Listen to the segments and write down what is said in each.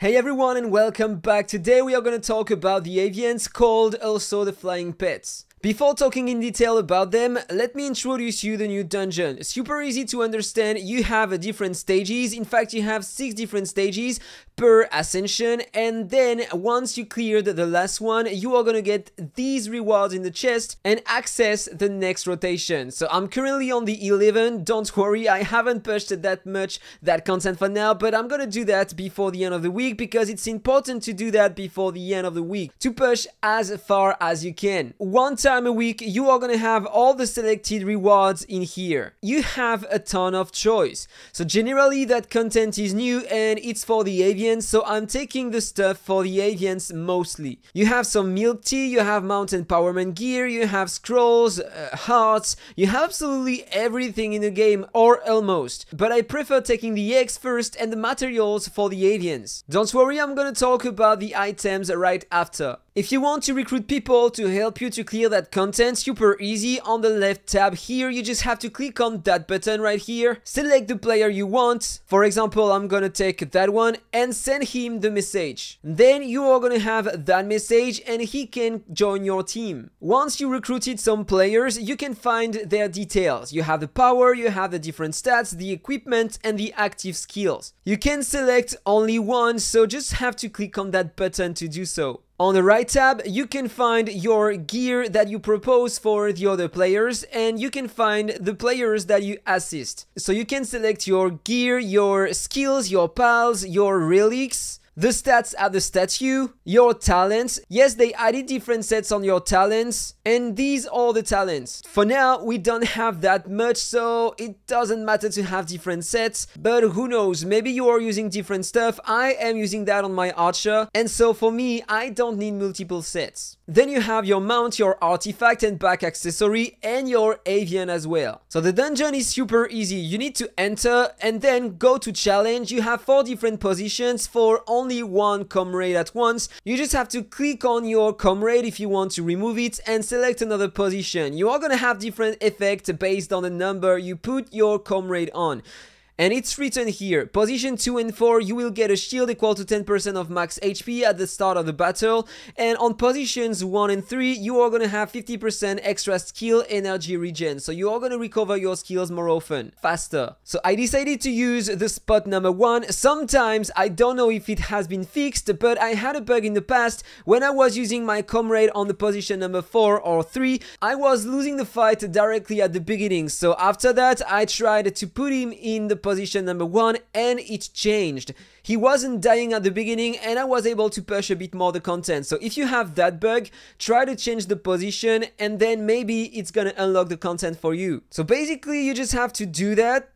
Hey everyone and welcome back. Today we are going to talk about the avians, called also the flying pets. Before talking in detail about them, let me introduce you the new dungeon. Super easy to understand. You have different stages. In fact, you have 6 different stages per ascension, and then once you cleared the last one, you are gonna get these rewards in the chest and access the next rotation. So I'm currently on the 11. Don't worry, I haven't pushed that content for now, but I'm gonna do that before the end of the week because it's important to do that before the end of the week to push as far as you can. One time a week, you are gonna have all the selected rewards in here. You have a ton of choice. So generally that content is new and it's for the avians, so I'm taking the stuff for the avians mostly. You have some milk tea, you have mountain powerman gear, you have scrolls, hearts, you have absolutely everything in the game, or almost. But I prefer taking the eggs first and the materials for the avians. Don't worry, I'm gonna talk about the items right after. If you want to recruit people to help you to clear that content, super easy. On the left tab here, you just have to click on that button right here, select the player you want. For example, I'm gonna take that one and send him the message. Then you are gonna have that message and he can join your team. Once you recruited some players, you can find their details. You have the power, you have the different stats, the equipment and the active skills. You can select only one, so just have to click on that button to do so. On the right tab, you can find your gear that you propose for the other players, and you can find the players that you assist. So you can select your gear, your skills, your pals, your relics, the stats at the statue, your talents. Yes, they added different sets on your talents, and these are the talents. For now, we don't have that much, so it doesn't matter to have different sets, but who knows, maybe you are using different stuff. I am using that on my archer, and so for me, I don't need multiple sets. Then you have your mount, your artifact and back accessory, and your avian as well. So the dungeon is super easy. You need to enter and then go to challenge. You have 4 different positions for only one comrade at once. You just have to click on your comrade if you want to remove it and select another position. You are gonna have different effects based on the number you put your comrade on. And it's written here, position 2 and 4, you will get a shield equal to 10% of max HP at the start of the battle, and on positions 1 and 3, you are gonna have 50% extra skill energy regen, so you are gonna recover your skills more often, faster. So I decided to use the spot number 1. Sometimes, I don't know if it has been fixed, but I had a bug in the past. When I was using my comrade on the position number 4 or 3, I was losing the fight directly at the beginning, so after that, I tried to put him in the position number 1 and it changed. He wasn't dying at the beginning and I was able to push a bit more the content. So if you have that bug, try to change the position and then maybe it's gonna unlock the content for you. So basically you just have to do that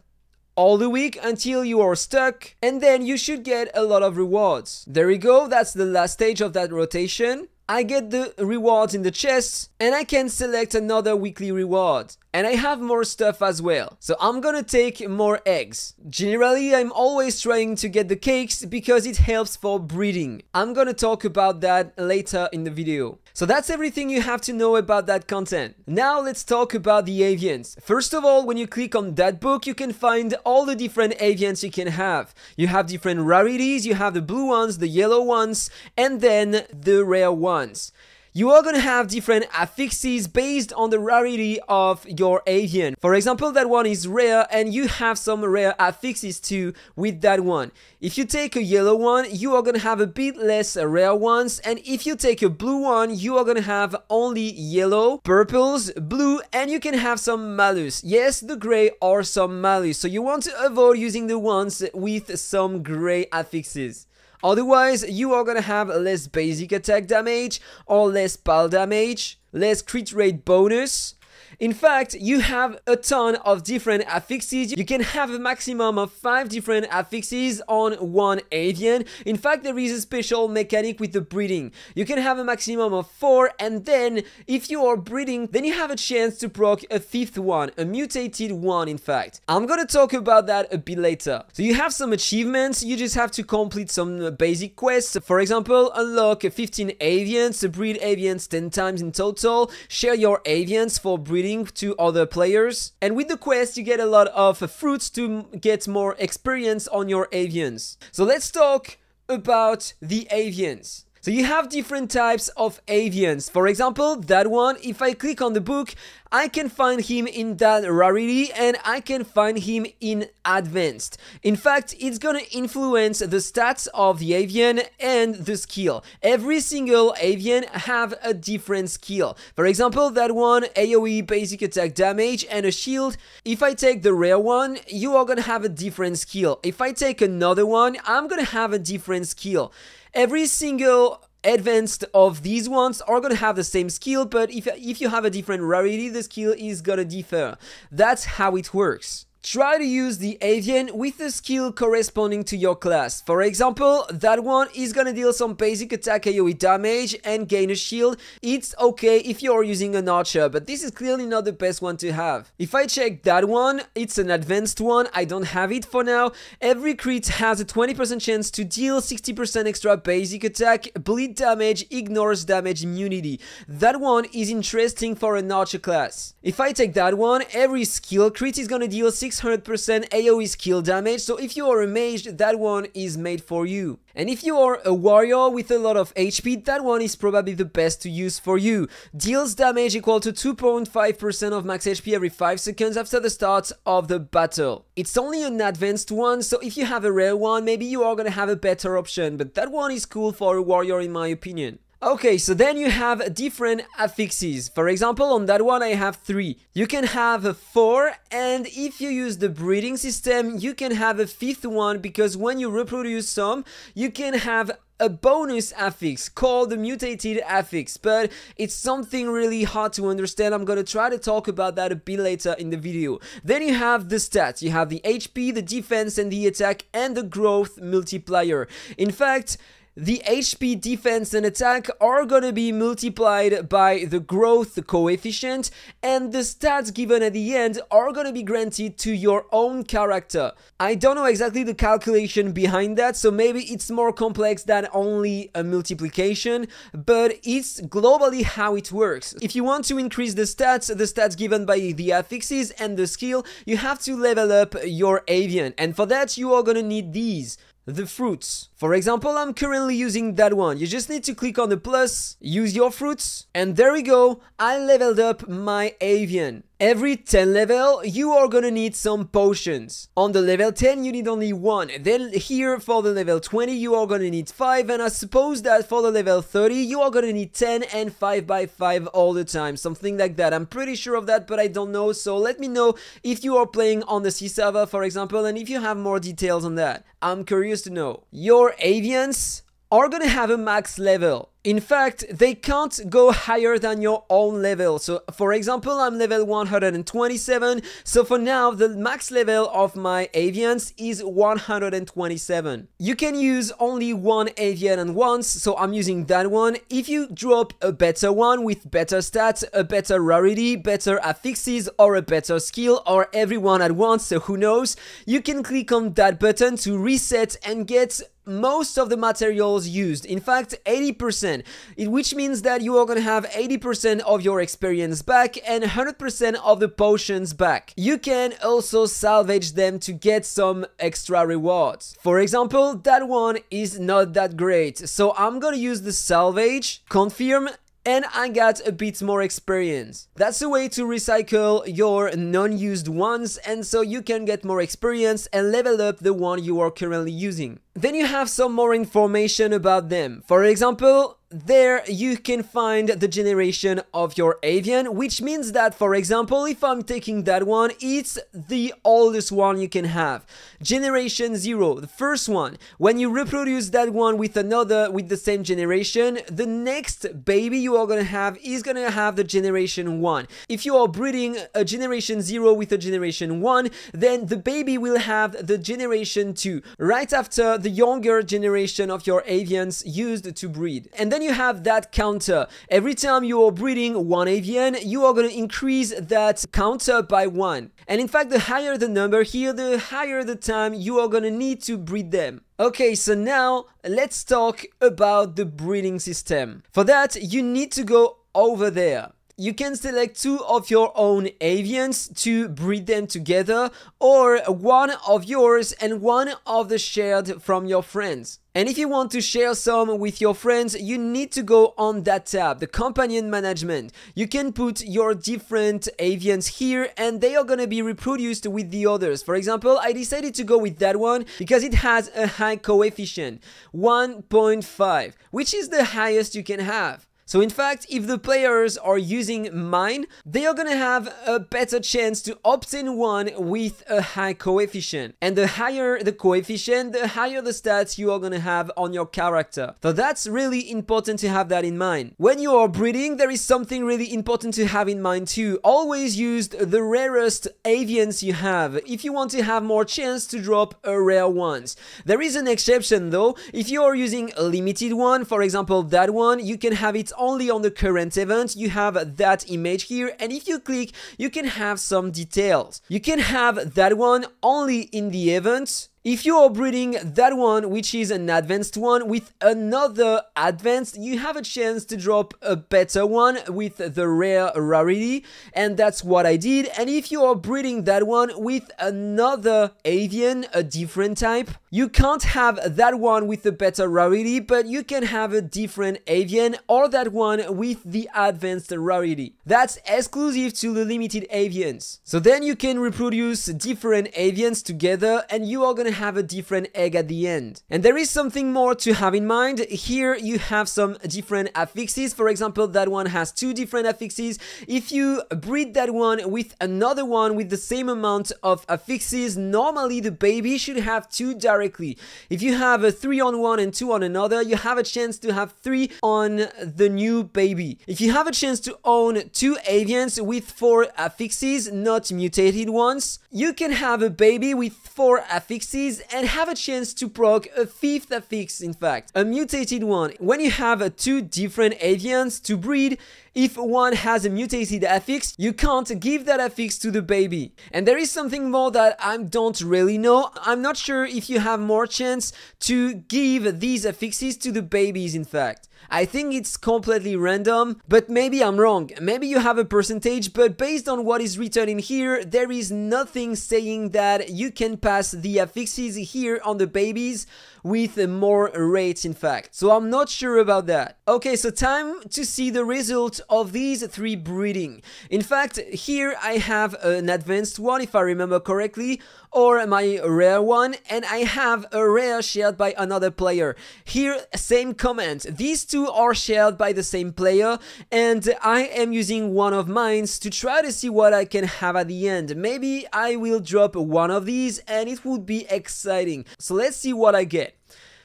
all the week until you are stuck, and then you should get a lot of rewards. There we go, that's the last stage of that rotation. I get the rewards in the chests and I can select another weekly reward. And I have more stuff as well. So I'm gonna take more eggs. Generally, I'm always trying to get the cakes because it helps for breeding. I'm gonna talk about that later in the video. So that's everything you have to know about that content. Now let's talk about the avians. First of all, when you click on that book, you can find all the different avians you can have. You have different rarities, you have the blue ones, the yellow ones, and then the rare ones. You are gonna have different affixes based on the rarity of your avian. For example, that one is rare and you have some rare affixes too with that one. If you take a yellow one, you are gonna have a bit less rare ones, and if you take a blue one, you are gonna have only yellow, purples, blue, and you can have some malus. Yes, the gray or some malus, so you want to avoid using the ones with some gray affixes. Otherwise, you are gonna have less basic attack damage or less pal damage, less crit rate bonus. In fact, you have a ton of different affixes. You can have a maximum of 5 different affixes on one avian. In fact, there is a special mechanic with the breeding. You can have a maximum of 4, and then if you are breeding, then you have a chance to proc a 5th one, a mutated one in fact. I'm gonna talk about that a bit later. So you have some achievements, you just have to complete some basic quests. For example, unlock 15 avians, breed avians 10 times in total, share your avians for breeding to other players, and with the quest you get a lot of fruits to get more experience on your avians. So let's talk about the avians. So you have different types of avians. For example, that one, if I click on the book, I can find him in that rarity and I can find him in advanced. In fact, it's gonna influence the stats of the avian and the skill. Every single avian have a different skill. For example, that one, AoE, basic attack damage and a shield. If I take the rare one, you are gonna have a different skill. If I take another one, I'm gonna have a different skill. Every single advanced of these ones are gonna have the same skill, but if you have a different rarity, the skill is gonna differ. That's how it works. Try to use the avian with a skill corresponding to your class. For example, that one is gonna deal some basic attack AoE damage and gain a shield. It's okay if you're using an archer, but this is clearly not the best one to have. If I check that one, it's an advanced one. I don't have it for now. Every crit has a 20% chance to deal 60% extra basic attack, bleed damage, ignores damage immunity. That one is interesting for an archer class. If I take that one, every skill crit is gonna deal 600% AoE skill damage, so if you are a mage, that one is made for you. And if you are a warrior with a lot of HP, that one is probably the best to use for you. Deals damage equal to 2.5% of max HP every 5 seconds after the start of the battle. It's only an advanced one, so if you have a rare one, maybe you are gonna have a better option, but that one is cool for a warrior in my opinion. Okay, so then you have different affixes. For example, on that one I have 3. You can have 4, and if you use the breeding system, you can have a 5th one, because when you reproduce some, you can have a bonus affix called the mutated affix, but it's something really hard to understand. I'm gonna try to talk about that a bit later in the video. Then you have the stats. You have the HP, the defense and the attack, and the growth multiplier. In fact, the HP, defense and attack are gonna be multiplied by the growth coefficient, and the stats given at the end are gonna be granted to your own character. I don't know exactly the calculation behind that, so maybe it's more complex than only a multiplication, but it's globally how it works. If you want to increase the stats given by the affixes and the skill, you have to level up your avian, and for that you are gonna need these. The fruits. For example, I'm currently using that one. You just need to click on the plus, use your fruits, and there we go, I leveled up my avian. Every 10 level, you are gonna need some potions. On the level 10, you need only 1. Then here, for the level 20, you are gonna need 5. And I suppose that for the level 30, you are gonna need 10 and 5 by 5 all the time. Something like that. I'm pretty sure of that, but I don't know. So let me know if you are playing on the C server, for example, and if you have more details on that. I'm curious to know. Your avians are gonna have a max level. In fact, they can't go higher than your own level. So, for example, I'm level 127. So for now, the max level of my avians is 127. You can use only one avian at once, so I'm using that one. If you drop a better one with better stats, a better rarity, better affixes, or a better skill, or everyone at once, so who knows, you can click on that button to reset and get most of the materials used. In fact, 80%, which means that you are gonna have 80% of your experience back and 100% of the potions back. You can also salvage them to get some extra rewards. For example, that one is not that great, so I'm gonna use the salvage, confirm, and I got a bit more experience. That's a way to recycle your non-used ones, and so you can get more experience and level up the one you are currently using. Then you have some more information about them. For example, there you can find the generation of your avian, which means that, for example, if I'm taking that one, it's the oldest one you can have. Generation 0, the first one. When you reproduce that one with another with the same generation, the next baby you are gonna have is gonna have the generation 1. If you are breeding a generation 0 with a generation 1, then the baby will have the generation 2, right after the younger generation of your avians used to breed. And then you have that counter. Every time you are breeding one avian, you are going to increase that counter by 1. And in fact, the higher the number here, the higher the time you are going to need to breed them. Okay, so now let's talk about the breeding system. For that, you need to go over there. You can select 2 of your own avians to breed them together, or one of yours and one of the shared from your friends. And if you want to share some with your friends, you need to go on that tab, the companion management. You can put your different avians here and they are going to be reproduced with the others. For example, I decided to go with that one because it has a high coefficient, 1.5, which is the highest you can have. So in fact, if the players are using mine, they are gonna have a better chance to obtain one with a high coefficient. And the higher the coefficient, the higher the stats you are gonna have on your character. So that's really important to have that in mind. When you are breeding, there is something really important to have in mind too. Always use the rarest avians you have if you want to have more chance to drop a rare ones. There is an exception though. If you are using a limited one, for example that one, you can have it only on the current event. You have that image here, and if you click, you can have some details. You can have that one only in the event. If you are breeding that one, which is an advanced one, with another advanced, you have a chance to drop a better one with the rare rarity, and that's what I did. And if you are breeding that one with another avian, a different type, you can't have that one with the better rarity, but you can have a different avian or that one with the advanced rarity. That's exclusive to the limited avians. So then you can reproduce different avians together and you are gonna have a different egg at the end. And there is something more to have in mind. Here you have some different affixes. For example, that one has 2 different affixes. If you breed that one with another one with the same amount of affixes, normally the baby should have 2 directly. If you have a 3 on one and 2 on another, you have a chance to have 3 on the new baby. If you have a chance to own 2 avians with 4 affixes, not mutated ones, you can have a baby with 4 affixes and have a chance to proc a 5th affix, in fact, a mutated one. When you have 2 different avians to breed, if one has a mutated affix, you can't give that affix to the baby. And there is something more that I don't really know. I'm not sure if you have more chance to give these affixes to the babies, in fact. I think it's completely random, but maybe I'm wrong. Maybe you have a percentage, but based on what is written in here, there is nothing saying that you can pass the affixes here on the babies with more rates, in fact. So I'm not sure about that. Okay, so time to see the result of these 3 breeding. In fact, here I have an advanced one, if I remember correctly, or my rare one, and I have a rare shared by another player. Here, same comment. These 2 are shared by the same player, and I am using one of mine to try to see what I can have at the end. Maybe I will drop one of these and it would be exciting. So let's see what I get.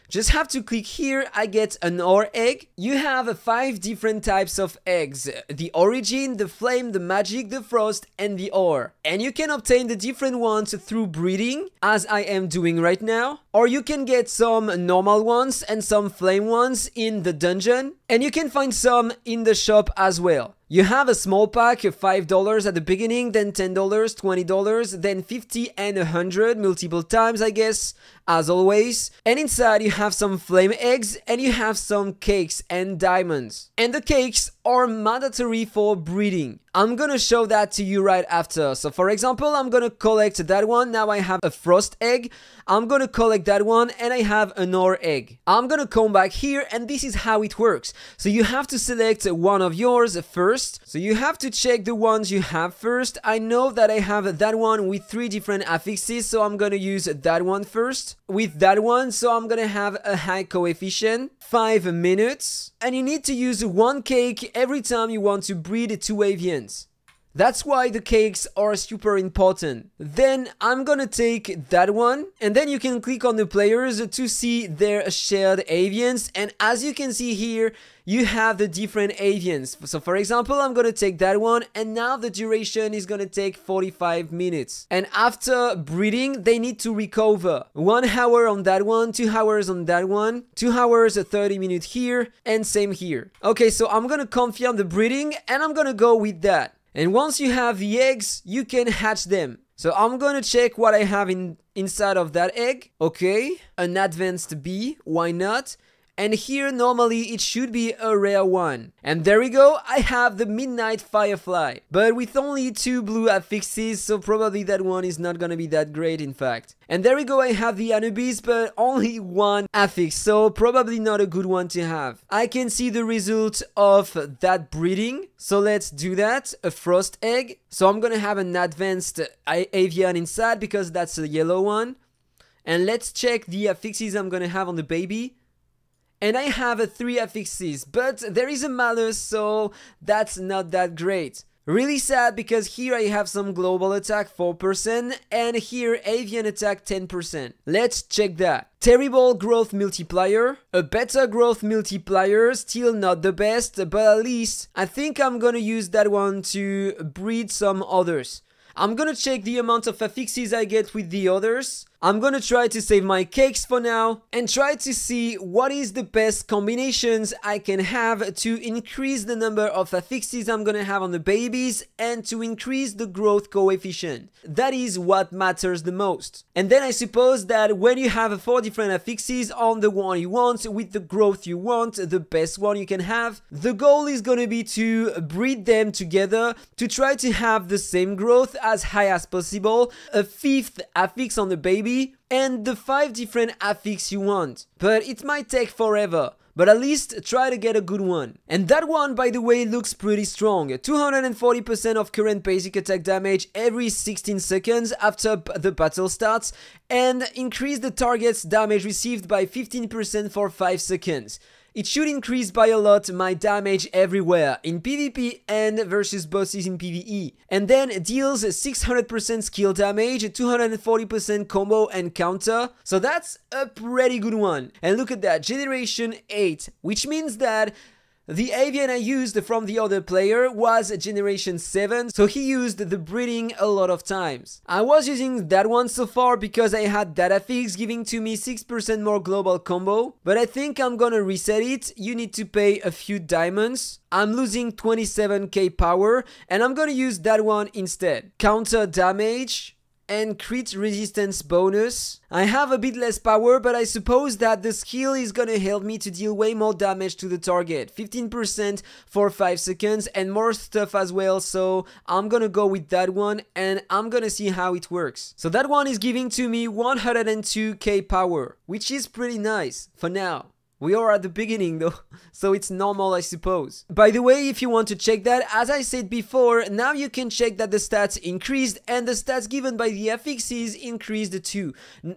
Just have to click here, I get an ore egg. You have 5 different types of eggs: the origin, the flame, the magic, the frost, and the ore. And you can obtain the different ones through breeding, as I am doing right now. Or you can get some normal ones and some flame ones in the dungeon. And you can find some in the shop as well. You have a small pack, $5 at the beginning, then $10, $20, then $50 and $100 multiple times, I guess, as always. And inside you have some flame eggs and you have some cakes and diamonds. And the cakes are mandatory for breeding. I'm gonna show that to you right after. So for example, I'm gonna collect that one. Now I have a frost egg. I'm gonna collect that one and I have an ore egg. I'm gonna come back here and this is how it works. So you have to select one of yours first. So you have to check the ones you have first. I know that I have that one with 3 different affixes, so I'm gonna use that one first. With that one, so I'm gonna have a high coefficient, 5 minutes. And you need to use 1 cake every time you want to breed 2 avians. That's why the cakes are super important. Then I'm gonna take that one, and then you can click on the players to see their shared avians. And as you can see here, you have the different avians. So for example, I'm gonna take that one, and now the duration is gonna take 45 minutes. And after breeding, they need to recover. 1 hour on that one, 2 hours on that one, 2 hours, 30 minutes here, and same here. Okay, so I'm gonna confirm the breeding, and I'm gonna go with that. And once you have the eggs, you can hatch them. So I'm gonna check what I have inside of that egg. Okay, an advanced bee, why not? and here normally it should be a rare one. And there we go, I have the Midnight Firefly, but with only 2 blue affixes, so probably that one is not gonna be that great in fact. And there we go, I have the Anubis, but only 1 affix, so probably not a good one to have. I can see the result of that breeding, so let's do that. A Frost Egg, so I'm gonna have an advanced Avian inside because that's a yellow one. And let's check the affixes I'm gonna have on the baby. And I have 3 affixes, but there is a Malus, so that's not that great. Really sad because here I have some global attack 4% and here avian attack 10%. Let's check that. Terrible growth multiplier, a better growth multiplier, still not the best, but at least I think I'm gonna use that one to breed some others. I'm gonna check the amount of affixes I get with the others. I'm gonna try to save my cakes for now and try to see what is the best combinations I can have to increase the number of affixes I'm gonna have on the babies and to increase the growth coefficient. That is what matters the most. And then I suppose that when you have 4 different affixes on the one you want with the growth you want, the best one you can have, the goal is gonna be to breed them together to try to have the same growth as high as possible, a 5th affix on the baby, and the 5 different affix you want. But it might take forever, but at least try to get a good one. And that one, by the way, looks pretty strong. 240% of current basic attack damage every 16 seconds after the battle starts, and increase the target's damage received by 15% for 5 seconds. It should increase by a lot my damage everywhere, in PvP and versus bosses in PvE. And then deals 600% skill damage, 240% combo and counter. So that's a pretty good one. And look at that, generation 8, which means that the avian I used from the other player was generation 7, so he used the breeding a lot of times. I was using that one so far because I had that affix giving to me 6% more global combo, but I think I'm gonna reset it. You need to pay a few diamonds. I'm losing 27k power and I'm gonna use that one instead. Counter damage and crit resistance bonus. I have a bit less power, but I suppose that the skill is gonna help me to deal way more damage to the target. 15% for 5 seconds and more stuff as well, so I'm gonna go with that one and I'm gonna see how it works. So that one is giving to me 102k power, which is pretty nice for now. We are at the beginning though, so it's normal I suppose. By the way, if you want to check that, as I said before, now you can check that the stats increased and the stats given by the affixes increased too.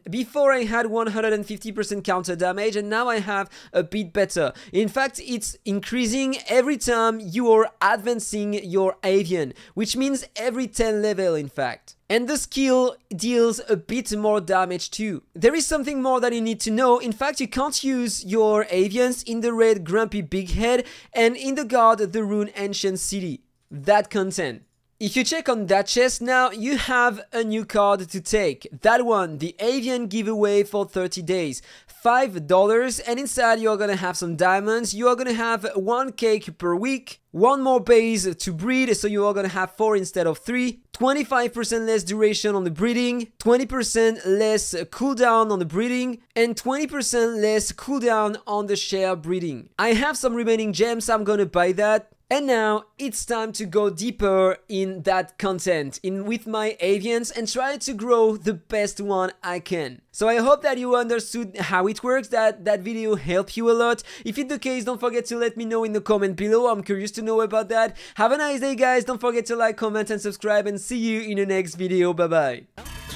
Before I had 150% counter damage and now I have a bit better. In fact, it's increasing every time you are advancing your avian, which means every 10 level in fact. And the skill deals a bit more damage too. There is something more that you need to know. In fact, you can't use your avians in the red Grumpy Big Head and in the guard the Rune Ancient City. That content. If you check on that chest now, you have a new card to take. That one, the Avian giveaway for 30 days. $5, and inside you're gonna have some diamonds. You are gonna have 1 cake per week, 1 more base to breed, so you are gonna have 4 instead of 3, 25% less duration on the breeding, 20% less cooldown on the breeding, and 20% less cooldown on the share breeding. I have some remaining gems, I'm gonna buy that. And now it's time to go deeper in that content with my avians and try to grow the best one I can. So I hope that you understood how it works, that video helped you a lot. If it's the case, don't forget to let me know in the comment below. I'm curious to know about that. Have a nice day guys, don't forget to like, comment and subscribe, and see you in the next video. Bye bye.